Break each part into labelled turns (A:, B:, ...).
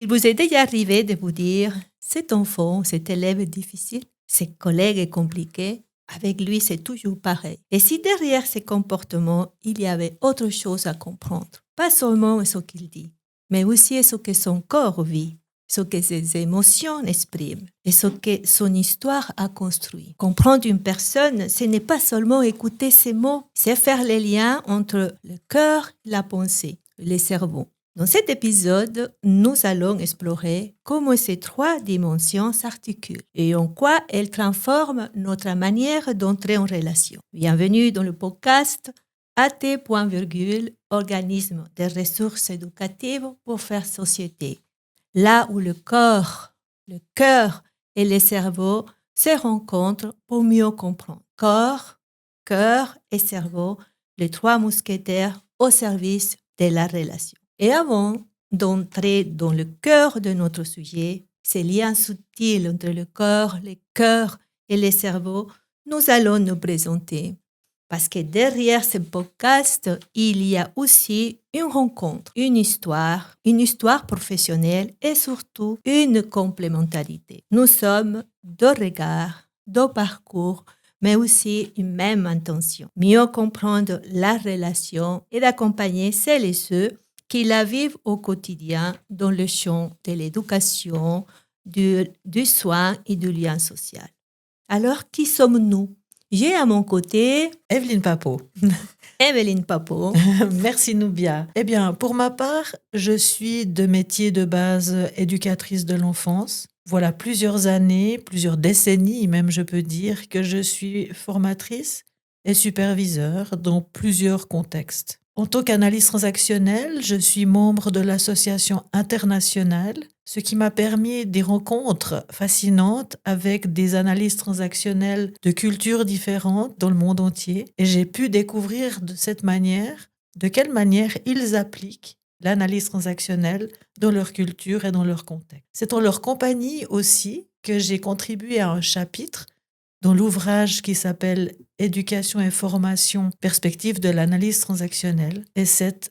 A: Il vous est déjà arrivé de vous dire, cet enfant, cet élève est difficile, ses collègues est compliqué, avec lui c'est toujours pareil. Et si derrière ces comportements, il y avait autre chose à comprendre, pas seulement ce qu'il dit, mais aussi ce que son corps vit, ce que ses émotions expriment et ce que son histoire a construit. Comprendre une personne, ce n'est pas seulement écouter ses mots, c'est faire les liens entre le cœur, la pensée, le cerveau. Dans cet épisode, nous allons explorer comment ces trois dimensions s'articulent et en quoi elles transforment notre manière d'entrer en relation. Bienvenue dans le podcast AT., organisme des ressources éducatives pour faire société. Là où le corps, le cœur et le cerveau se rencontrent pour mieux comprendre. Corps, cœur et cerveau, les trois mousquetaires au service de la relation. Et avant d'entrer dans le cœur de notre sujet, ces liens subtils entre le corps, le cœur et le cerveau, nous allons nous présenter. Parce que derrière ce podcast, il y a aussi une rencontre, une histoire professionnelle et surtout une complémentarité. Nous sommes deux regards, deux parcours, mais aussi une même intention. Mieux comprendre la relation et d'accompagner celles et ceux qui la vivent au quotidien dans le champ de l'éducation, du soin et du lien social. Alors, qui sommes-nous? J'ai à mon côté
B: Evelyne Papeau.
A: Evelyne Papeau.
B: Merci Noubia. Eh bien, pour ma part, je suis de métier de base éducatrice de l'enfance. Voilà plusieurs années, plusieurs décennies même je peux dire, que je suis formatrice et superviseur dans plusieurs contextes. En tant qu'analyste transactionnelle, je suis membre de l'association internationale, ce qui m'a permis des rencontres fascinantes avec des analystes transactionnels de cultures différentes dans le monde entier. Et j'ai pu découvrir de quelle manière ils appliquent l'analyse transactionnelle dans leur culture et dans leur contexte. C'est en leur compagnie aussi que j'ai contribué à un chapitre dans l'ouvrage qui s'appelle « Éducation et formation, perspective de l'analyse transactionnelle ». Et cette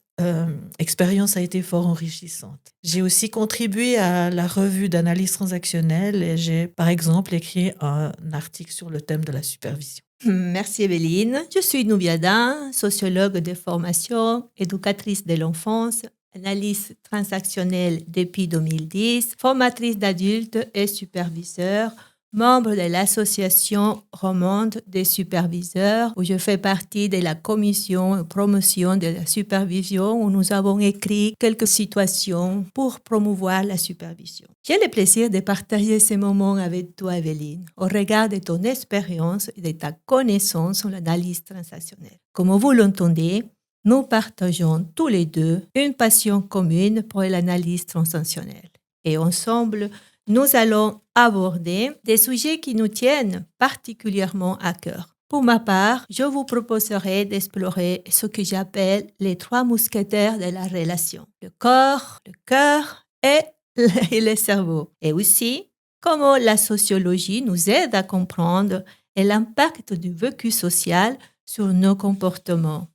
B: expérience a été fort enrichissante. J'ai aussi contribué à la revue d'analyse transactionnelle et j'ai, par exemple, écrit un article sur le thème de la supervision.
A: Merci Evelyne. Je suis Noubiada, sociologue de formation, éducatrice de l'enfance, analyste transactionnelle depuis 2010, formatrice d'adultes et superviseur, membre de l'association romande des superviseurs, où je fais partie de la commission de promotion de la supervision, où nous avons écrit quelques situations pour promouvoir la supervision. J'ai le plaisir de partager ces moments avec toi, Evelyne, au regard de ton expérience et de ta connaissance en l'analyse transactionnelle. Comme vous l'entendez, nous partageons tous les deux une passion commune pour l'analyse transactionnelle. Et ensemble, nous allons aborder des sujets qui nous tiennent particulièrement à cœur. Pour ma part, je vous proposerai d'explorer ce que j'appelle les trois mousquetaires de la relation. Le corps, le cœur et le cerveau. Et aussi, comment la sociologie nous aide à comprendre l'impact du vécu social sur nos comportements.